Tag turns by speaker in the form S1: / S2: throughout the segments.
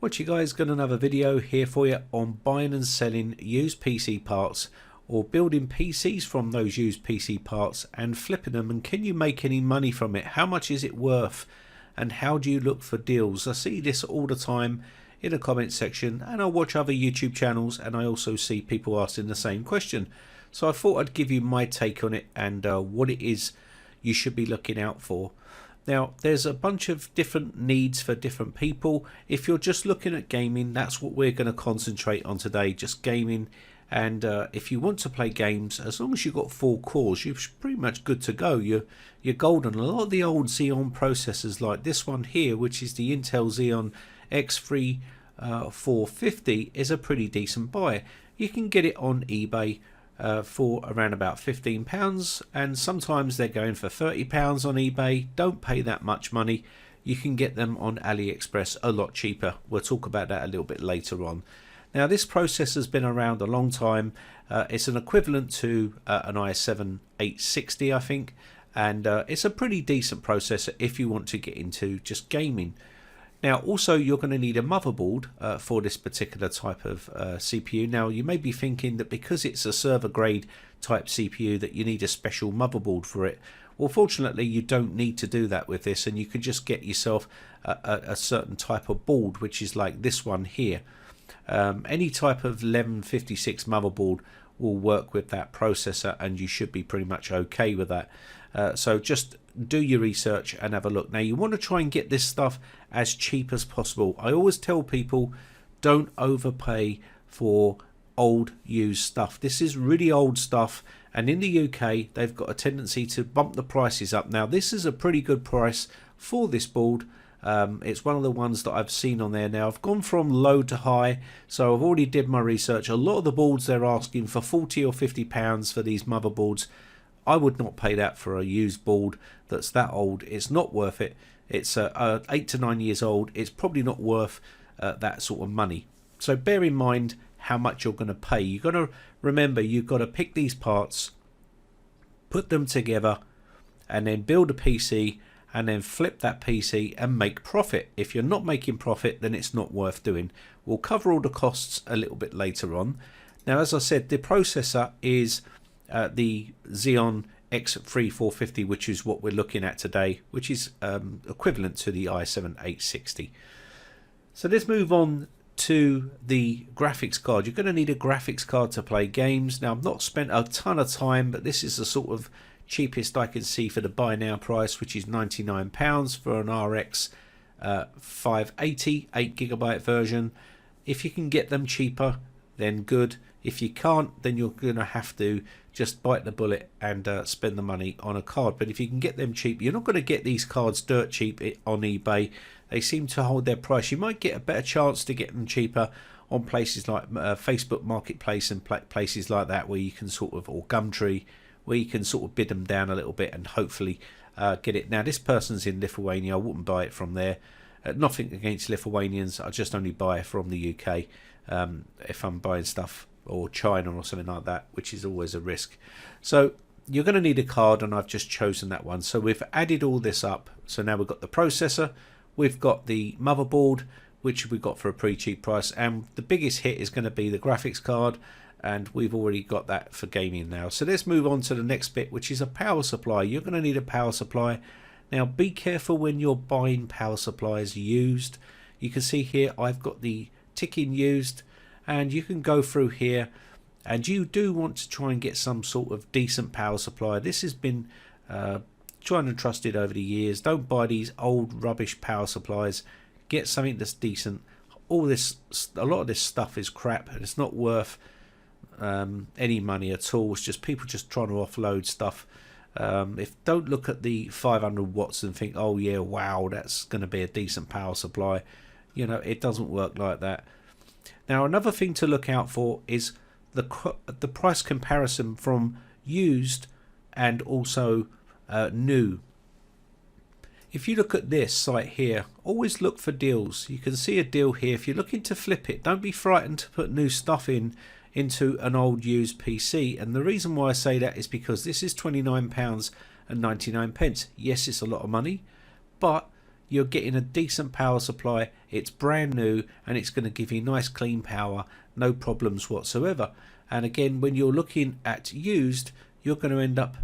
S1: What you guys, got another video here for you on buying and selling used PC parts or building PCs from those used PC parts and flipping them, and can you make any money from it? How much is it worth and how do you look for deals? I see this all the time in the comment section, and I watch other YouTube channels and I also see people asking the same question. So I thought I'd give you my take on it and what it is you should be looking out for. Now, there's a bunch of different needs for different people. If you're just looking at gaming, that's what we're going to concentrate on today, just gaming. And if you want to play games, as long as you've got 4 cores, you're pretty much good to go. You're golden. A lot of the old Xeon processors, like this one here, which is the Intel Xeon X3 450, is a pretty decent buy. You can get it on eBay for around about £15, and sometimes they're going for £30 on eBay. Don't pay that much money. You can get them on Aliexpress a lot cheaper. We'll talk about that a little bit later on. Now, this processor has been around a long time. It's an equivalent to an i7 860, I think, and it's a pretty decent processor if you want to get into just gaming. Now, also, you're going to need a motherboard for this particular type of CPU. Now, you may be thinking that because it's a server grade type CPU that you need a special motherboard for it. Well, fortunately, you don't need to do that with this, and you can just get yourself a certain type of board, which is like this one here. Any type of 1156 motherboard will work with that processor, and you should be pretty much okay with that. So just do your research and have a look. Now, you want to try and get this stuff as cheap as possible. I always tell people, don't overpay for old used stuff. This is really old stuff, and in the UK they've got a tendency to bump the prices up. Now, this is a pretty good price for this board. It's one of the ones that I've seen on there. Now, I've gone from low to high, so I've already did my research. A lot of the boards, they're asking for £40 or £50 for these motherboards. I would not pay that for a used board that's that old. It's not worth it. It's 8 to 9 years old. It's probably not worth that sort of money. So bear in mind how much you're going to pay. You've got to remember, you've got to pick these parts, put them together, and then build a PC, and then flip that PC and make profit. If you're not making profit, then it's not worth doing. We'll cover all the costs a little bit later on. Now, as I said, the processor is the Xeon X3 450, which is what we're looking at today, which is equivalent to the i7 860. So let's move on to the graphics card. You're going to need a graphics card to play games. Now, I've not spent a ton of time, but this is the sort of cheapest I can see for the buy now price, which is £99 for an RX 580 8GB version. If you can get them cheaper, then good. If you can't, then you're going to have to just bite the bullet and spend the money on a card. But if you can get them cheap, you're not going to get these cards dirt cheap on eBay. They seem to hold their price. You might get a better chance to get them cheaper on places like Facebook Marketplace and places like that, where you can sort of, or Gumtree, where you can sort of bid them down a little bit and hopefully get it. Now, this person's in Lithuania. I wouldn't buy it from there. Nothing against Lithuanians. I just only buy from the UK if I'm buying stuff, or China or something like that, which is always a risk. So you're going to need a card, and I've just chosen that one. So we've added all this up. So now we've got the processor, we've got the motherboard, which we got for a pretty cheap price, and the biggest hit is going to be the graphics card, and we've already got that for gaming now. So let's move on to the next bit, which is a power supply. You're going to need a power supply. Now, be careful when you're buying power supplies used. You can see here I've got the ticking used, and you can go through here, and you do want to try and get some sort of decent power supply. This has been tried and trusted over the years. Don't buy these old rubbish power supplies. Get something that's decent. A lot of this stuff is crap, and it's not worth any money at all. It's just people just trying to offload stuff. Don't look at the 500 watts and think, oh yeah, wow, that's going to be a decent power supply. You know, it doesn't work like that. Now, another thing to look out for is the price comparison from used and also new. If you look at this site here, always look for deals. You can see a deal here. If you're looking to flip it, don't be frightened to put new stuff into an old used PC. And the reason why I say that is because this is £29.99. Yes, it's a lot of money, but you're getting a decent power supply, it's brand new, and it's going to give you nice clean power, no problems whatsoever. And again, when you're looking at used, you're going to end up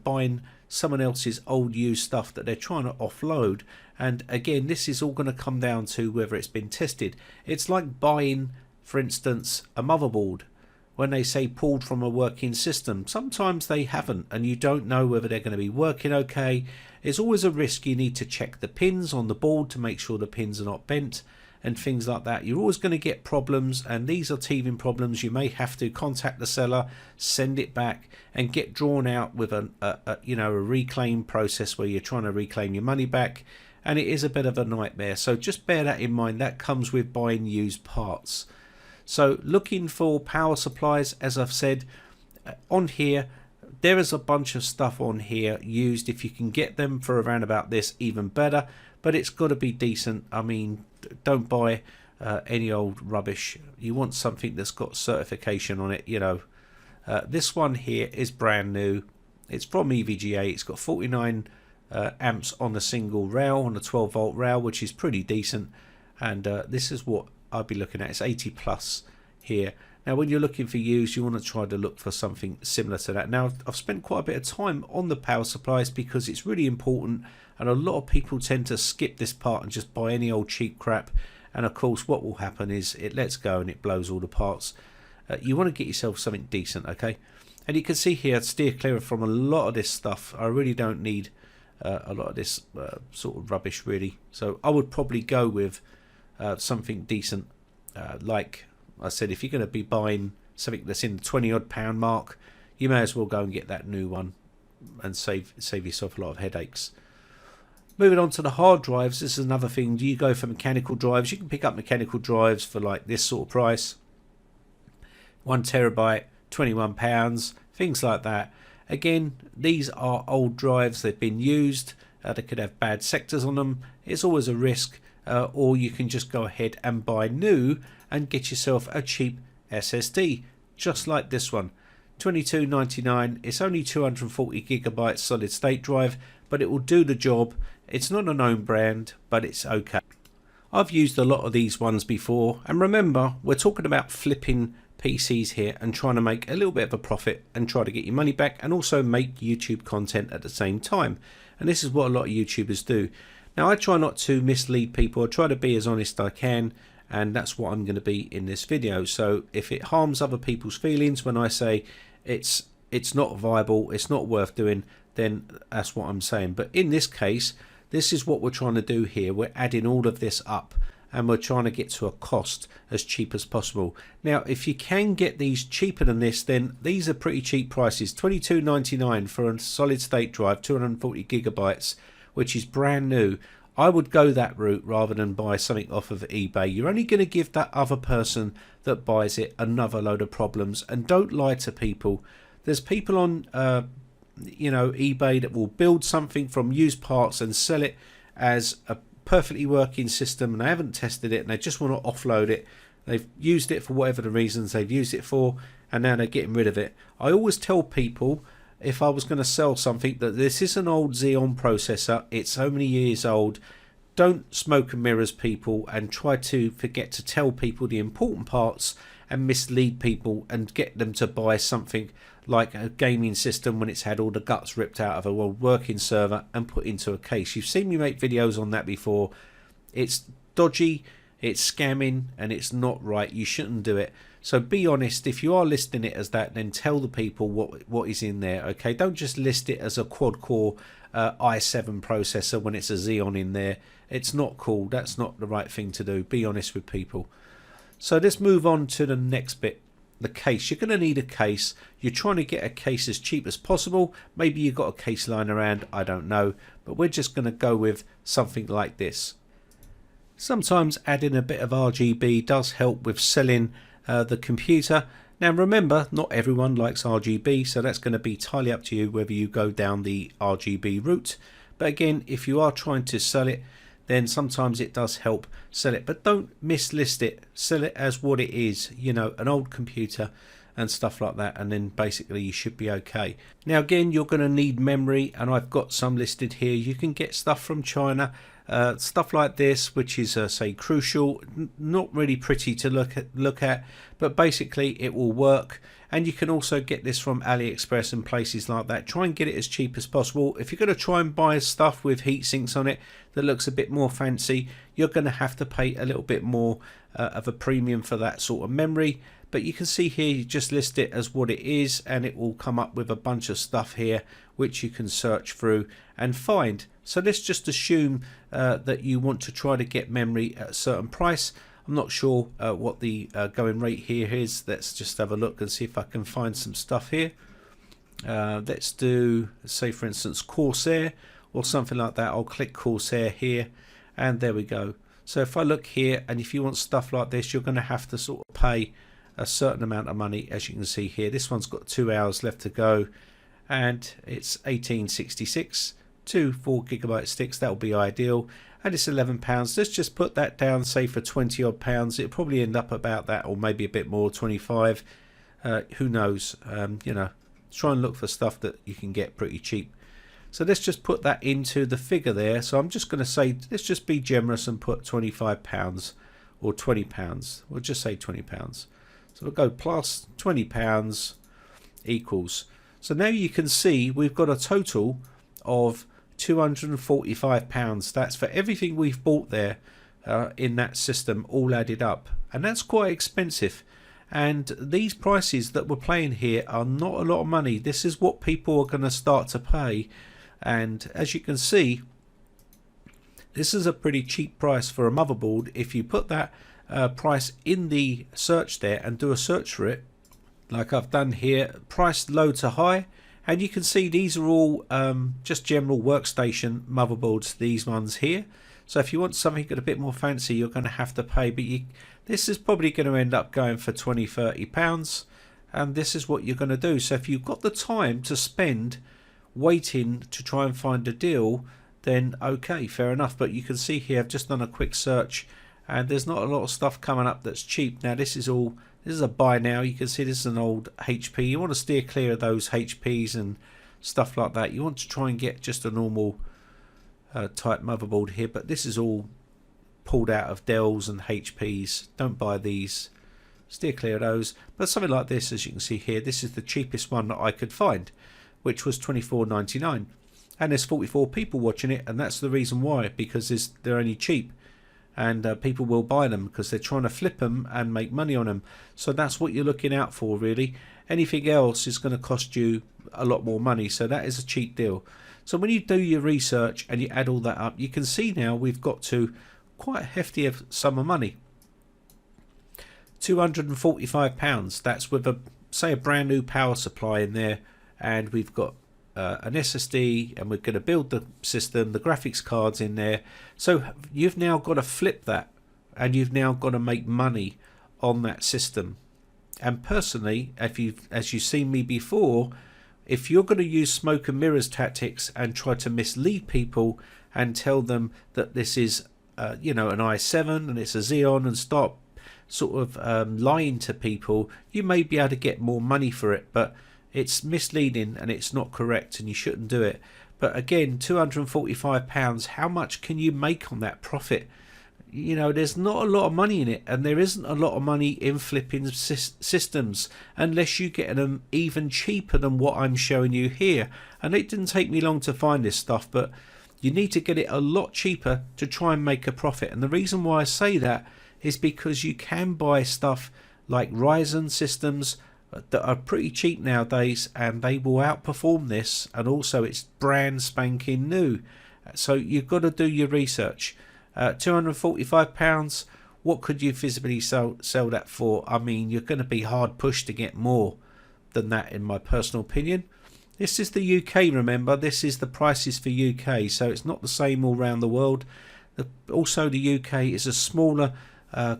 S1: buying someone else's old used stuff that they're trying to offload. And again, this is all going to come down to whether it's been tested. It's like buying, for instance, a motherboard. When they say pulled from a working system, sometimes they haven't, and you don't know whether they're going to be working okay. It's always a risk. You need to check the pins on the board to make sure the pins are not bent and things like that. You're always going to get problems, and these are teething problems. You may have to contact the seller, send it back, and get drawn out with a reclaim process where you're trying to reclaim your money back, and it is a bit of a nightmare. So just bear that in mind. That comes with buying used parts. So looking for power supplies, as I've said, on here, there is a bunch of stuff on here used. If you can get them for around about this, even better, but it's got to be decent. I mean, don't buy any old rubbish. You want something that's got certification on it, This one here is brand new. It's from EVGA. It's got 49 amps on a single rail, on a 12 volt rail, which is pretty decent. And this is what I'd be looking at. It's 80 plus here. Now when you're looking for used, you want to try to look for something similar to that. Now I've spent quite a bit of time on the power supplies because it's really important, and a lot of people tend to skip this part and just buy any old cheap crap, and of course what will happen is it lets go and it blows all the parts. You want to get yourself something decent, okay? And you can see here, steer clear from a lot of this stuff. I really don't need a lot of this sort of rubbish really, so I would probably go with something decent. Like I said, if you're going to be buying something that's in the 20 odd pound mark, you may as well go and get that new one and save yourself a lot of headaches. Moving on to the hard drives, this is another thing. Do you go for mechanical drives? You can pick up mechanical drives for like this sort of price, 1 terabyte, £21, things like that. Again, these are old drives. They've been used. They could have bad sectors on them. It's always a risk. Or you can just go ahead and buy new and get yourself a cheap SSD, just like this one. $22.99. It's only 240 gigabytes solid state drive, but it will do the job. It's not a known brand, but it's okay. I've used a lot of these ones before, and remember, we're talking about flipping PCs here and trying to make a little bit of a profit and try to get your money back, and also make YouTube content at the same time. And this is what a lot of YouTubers do. Now I try not to mislead people. I try to be as honest as I can, and that's what I'm going to be in this video. So if it harms other people's feelings when I say it's not viable, it's not worth doing, then that's what I'm saying. But in this case, this is what we're trying to do here. We're adding all of this up, and we're trying to get to a cost as cheap as possible. Now if you can get these cheaper than this, then these are pretty cheap prices. $22.99 for a solid state drive, 240 gigabytes, which is brand new. I would go that route rather than buy something off of eBay. You're only going to give that other person that buys it another load of problems. And don't lie to people. There's people on eBay that will build something from used parts and sell it as a perfectly working system, and they haven't tested it and they just want to offload it. They've used it for whatever the reasons they've used it for, and now they're getting rid of it. I always tell people, if I was going to sell something, that this is an old Xeon processor, it's so many years old. Don't smoke and mirrors people, and try to forget to tell people the important parts and mislead people and get them to buy something like a gaming system when it's had all the guts ripped out of a working server and put into a case. You've seen me make videos on that before. It's dodgy, it's scamming, and it's not right. You shouldn't do it. So be honest. If you are listing it as that, then tell the people what is in there, okay? Don't just list it as a quad-core i7 processor when it's a Xeon in there. It's not cool. That's not the right thing to do. Be honest with people. So let's move on to the next bit, the case. You're going to need a case. You're trying to get a case as cheap as possible. Maybe you've got a case lying around, I don't know, but we're just going to go with something like this. Sometimes adding a bit of RGB does help with selling the computer. Now remember, not everyone likes RGB, so that's going to be entirely up to you whether you go down the RGB route. But again, if you are trying to sell it, then sometimes it does help sell it, but don't mislist it. Sell it as what it is, you know, an old computer. and stuff like that, and then basically you should be okay. Now again, you're going to need memory, and I've got some listed here. You can get stuff from China, stuff like this, which is say crucial, not really pretty to look at, but basically it will work. And you can also get this from Aliexpress and places like that. Try and get it as cheap as possible. If you're going to try and buy stuff with heat sinks on it that looks a bit more fancy, you're going to have to pay a little bit more of a premium for that sort of memory. But you can see here, you just list it as what it is, and it will come up with a bunch of stuff here which you can search through and find. So let's just assume that you want to try to get memory at a certain price. I'm not sure what the going rate here is. Let's just have a look and see if I can find some stuff here. Let's do, say for instance, Corsair or something like that. I'll click Corsair here, and there we go. So if I look here, and if you want stuff like this, you're going to have to sort of pay a certain amount of money. As you can see here, this one's got 2 hours left to go, and it's 1866 to 4 GB sticks. That will be ideal, and it's £11. Let's just put that down, say for 20 odd pounds. It'll probably end up about that, or maybe a bit more, 25. Who knows? You know, try and look for stuff that you can get pretty cheap. So let's just put that into the figure there. So I'm just going to say, let's just be generous and put £25 or £20. We'll just say £20. So we'll go plus £20 equals. So now you can see we've got a total of £245. That's for everything we've bought there in that system, all added up, and that's quite expensive. And these prices that we're playing here are not a lot of money. This is what people are going to start to pay, and as you can see, this is a pretty cheap price for a motherboard. If you put that price in the search there and do a search for it, like I've done here, price low to high, and you can see these are all just general workstation motherboards, these ones here. So if you want something a bit more fancy, you're going to have to pay, but this is probably going to end up going for £20–30, and this is what you're going to do. So if you've got the time to spend waiting to try and find a deal, then okay, fair enough. But you can see here I've just done a quick search, and there's not a lot of stuff coming up that's cheap. Now this is a buy now. You can see this is an old HP. You want to steer clear of those HPs and stuff like that. You want to try and get just a normal type motherboard here, but this is all pulled out of Dells and HPs. Don't buy these, steer clear of those. But something like this, as you can see here, this is the cheapest one that I could find, which was £24.99, and there's 44 people watching it, and that's the reason why, because they're only cheap, and people will buy them because they're trying to flip them and make money on them. So that's what you're looking out for, really. Anything else is going to cost you a lot more money, so that is a cheap deal. So when you do your research and you add all that up, you can see now we've got to quite a hefty sum of money. £245. That's with say a brand new power supply in there, and we've got an SSD, and we're going to build the system, the graphics cards in there. So you've now got to flip that, and you've now got to make money on that system. And personally, as you've seen me before, if you're going to use smoke and mirrors tactics and try to mislead people and tell them that this is you know, an i7 and it's a Xeon, and start sort of lying to people, you may be able to get more money for it, but it's misleading and it's not correct, and you shouldn't do it. But again, £245, how much can you make on that profit? You know, there's not a lot of money in it, and there isn't a lot of money in flipping systems unless you get them even cheaper than what I'm showing you here. And it didn't take me long to find this stuff, but you need to get it a lot cheaper to try and make a profit. And the reason why I say that is because you can buy stuff like Ryzen systems that are pretty cheap nowadays, and they will outperform this, and also it's brand spanking new. So you've got to do your research. £245, what could you visibly sell that for? I mean, you're going to be hard pushed to get more than that, in my personal opinion. This is the UK, remember, this is the prices for UK, so it's not the same all around the world. Also, the UK is a smaller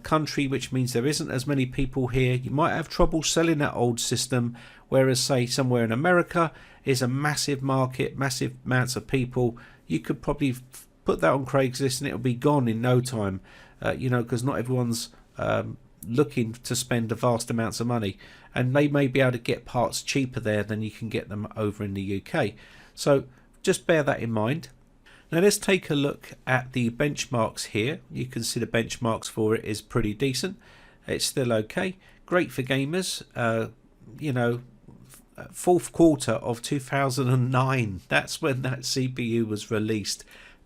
S1: country, which means there isn't as many people here. You might have trouble selling that old system, whereas say somewhere in America is a massive market, massive amounts of people. You could probably put that on Craigslist and it'll be gone in no time, you know, because not everyone's looking to spend the vast amounts of money, and they may be able to get parts cheaper there than you can get them over in the UK. So just bear that in mind. Now let's take a look at the benchmarks here. You can see the benchmarks for it is pretty decent. It's still okay. Great for gamers. You know, fourth quarter of 2009. That's when that CPU was released.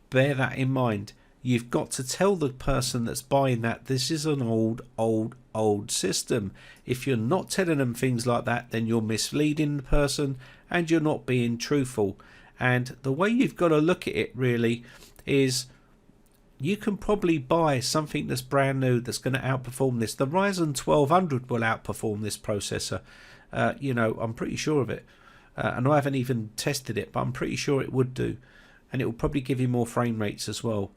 S1: Bear that in mind. You've got to tell the person that's buying that this is an old system. If you're not telling them things like that, then you're misleading the person and you're not being truthful. And the way you've got to look at it really is you can probably buy something that's brand new that's going to outperform this. The Ryzen 1200 will outperform this processor. You know, I'm pretty sure of it. And I haven't even tested it, but I'm pretty sure it would do. And it will probably give you more frame rates as well.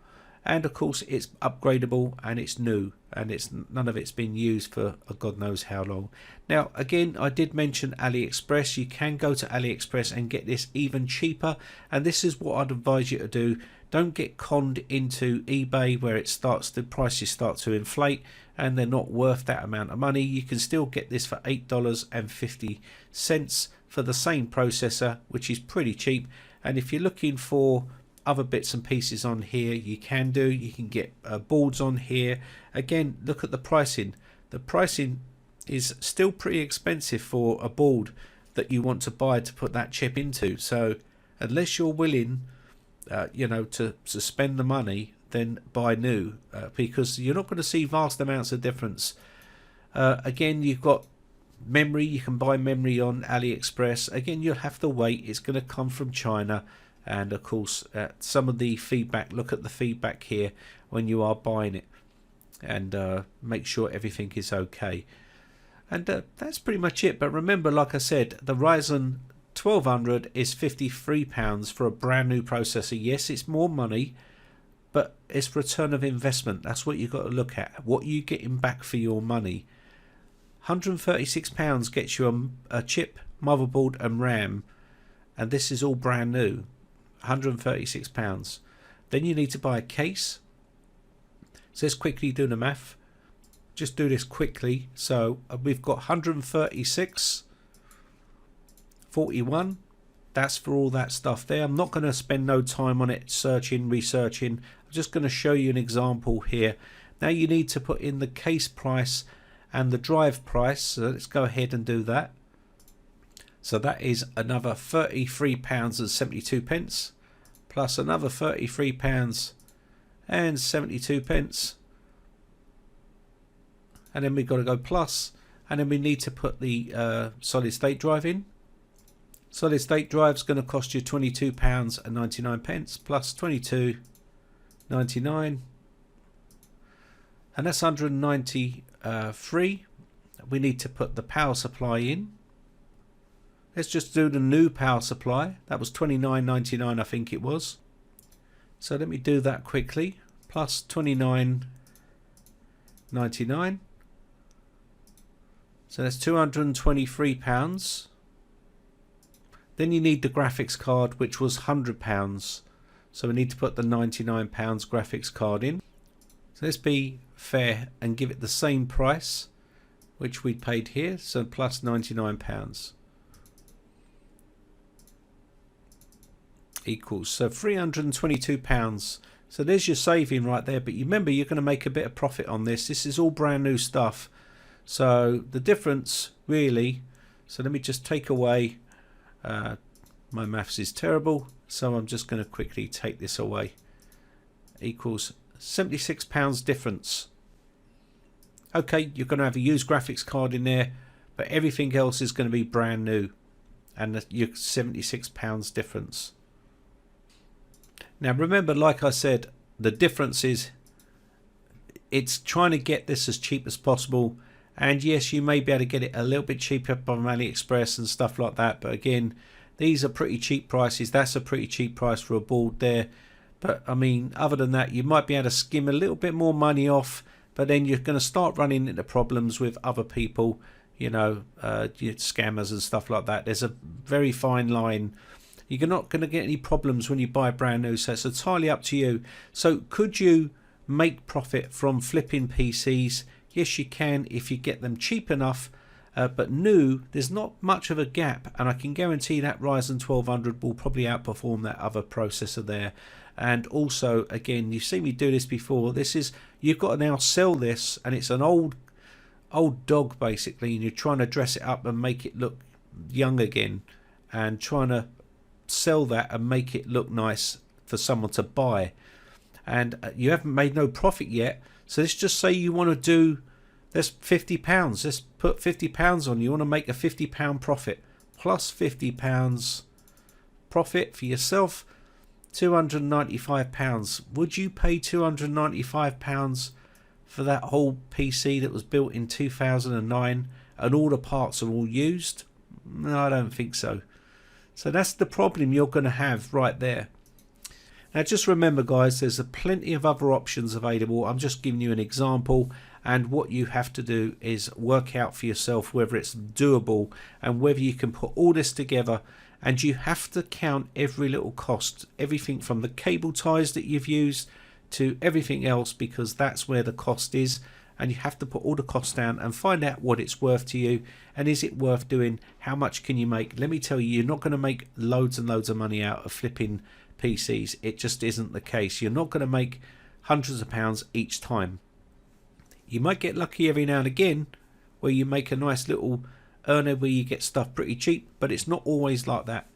S1: And of course it's upgradable and it's new, and it's none of it's been used for God knows how long. Now again, I did mention Aliexpress. You can go to Aliexpress and get this even cheaper, and this is what I'd advise you to do. Don't get conned into eBay where the prices start to inflate and they're not worth that amount of money. You can still get this for $8.50 for the same processor, which is pretty cheap. And if you're looking for other bits and pieces on here, you can get boards on here. Again, look at the pricing. The pricing is still pretty expensive for a board that you want to buy to put that chip into. So unless you're willing you know, to spend the money, then buy new, because you're not going to see vast amounts of difference. Again, you've got memory. You can buy memory on Aliexpress. Again, you'll have to wait. It's going to come from China. And of course, some of the feedback, look at the feedback here when you are buying it, and make sure everything is okay. And that's pretty much it. But remember, like I said, the Ryzen 1200 is £53 for a brand new processor. Yes, it's more money, but it's return of investment. That's what you've got to look at. What are you getting back for your money? £136 gets you a chip, motherboard and RAM, and this is all brand new. £136. Then you need to buy a case. So let's quickly do the math. Just do this quickly. So we've got 136, 41. That's for all that stuff there. I'm not going to spend no time on it searching, researching. I'm just going to show you an example here. Now you need to put in the case price and the drive price. So let's go ahead and do that. So that is another £33.72 plus another £33.72, and then we've got to go plus, and then we need to put the solid state drive in. Solid state drive is going to cost you £22.99 plus £22.99, and that's 193. We need to put the power supply in. Let's just do the new power supply. That was $29.99, I think it was. So let me do that quickly. Plus $29.99. So that's £223. Then you need the graphics card, which was £100. So we need to put the £99 graphics card in. So let's be fair and give it the same price, which we paid here. So plus £99. Equals so £322. So there's your saving right there, but you remember you're going to make a bit of profit on this. This is all brand new stuff, so the difference really, so let me just take away my maths is terrible, so I'm just going to quickly take this away. Equals £76 difference. Okay, you're going to have a used graphics card in there, but everything else is going to be brand new, and your £76 difference. Now remember, like I said, the difference is it's trying to get this as cheap as possible, and yes, you may be able to get it a little bit cheaper from AliExpress and stuff like that, but again, these are pretty cheap prices. That's a pretty cheap price for a board there, but I mean, other than that, you might be able to skim a little bit more money off, but then you're going to start running into problems with other people, you know, scammers and stuff like that. There's a very fine line. You're not going to get any problems when you buy brand new, so it's entirely up to you. So could you make profit from flipping PCs? Yes, you can if you get them cheap enough, but new, there's not much of a gap, and I can guarantee that Ryzen 1200 will probably outperform that other processor there. And also, again, you've seen me do this before. This is, you've got to now sell this, and it's an old dog basically, and you're trying to dress it up and make it look young again, and trying to sell that and make it look nice for someone to buy. And you haven't made no profit yet, so let's just say you want to do, that's £50. Let's put £50 on. You want to make a £50 profit plus £50 profit for yourself, £295. Would you pay £295 for that whole PC that was built in 2009 and all the parts are all used? No, I don't think so. So that's the problem you're going to have right there. Now just remember guys, there's plenty of other options available. I'm just giving you an example, and what you have to do is work out for yourself whether it's doable and whether you can put all this together. And you have to count every little cost, everything from the cable ties that you've used to everything else, because that's where the cost is. And you have to put all the costs down and find out what it's worth to you, and is it worth doing, how much can you make. Let me tell you, you're not going to make loads and loads of money out of flipping PCs. It just isn't the case. You're not going to make hundreds of pounds each time. You might get lucky every now and again where you make a nice little earner where you get stuff pretty cheap, but it's not always like that.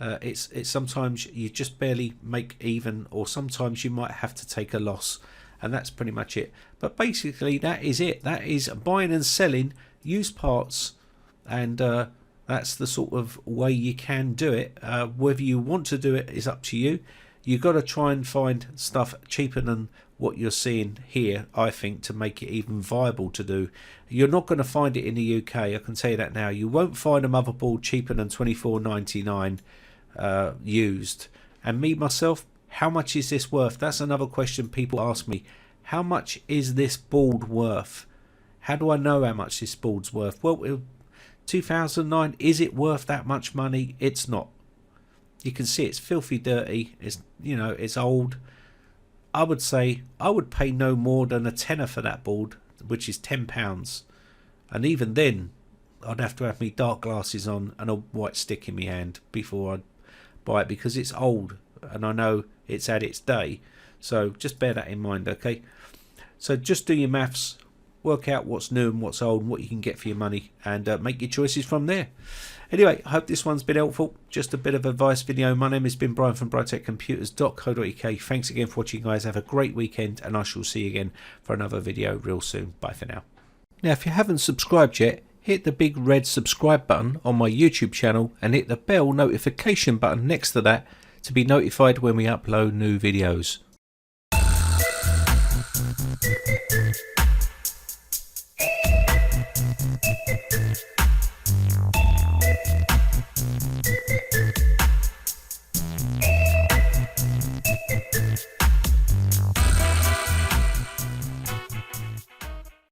S1: It's sometimes you just barely make even, or sometimes you might have to take a loss, and that's pretty much it. But basically that is it. That is buying and selling used parts, and that's the sort of way you can do it. Whether you want to do it is up to you. You've got to try and find stuff cheaper than what you're seeing here, I think, to make it even viable to do. You're not going to find it in the UK, I can tell you that now. You won't find a motherboard cheaper than £24.99 used. And me myself, how much is this worth? That's another question people ask me. How much is this board worth? How do I know how much this board's worth? Well, 2009, is it worth that much money? It's not. You can see it's filthy dirty. It's, you know, it's old. I would say I would pay no more than a tenner for that board, which is £10. And even then, I'd have to have me dark glasses on and a white stick in my hand before I'd buy it, because it's old and I know it's had its day. So just bear that in mind, okay? So just do your maths, work out what's new and what's old and what you can get for your money, and make your choices from there. Anyway, I hope this one's been helpful. Just a bit of advice video. My name has been Brian from briteccomputers.co.uk. Thanks again for watching, guys. Have a great weekend, and I shall see you again for another video real soon. Bye for now. Now, if you haven't subscribed yet, hit the big red subscribe button on my YouTube channel and hit the bell notification button next to that to be notified when we upload new videos.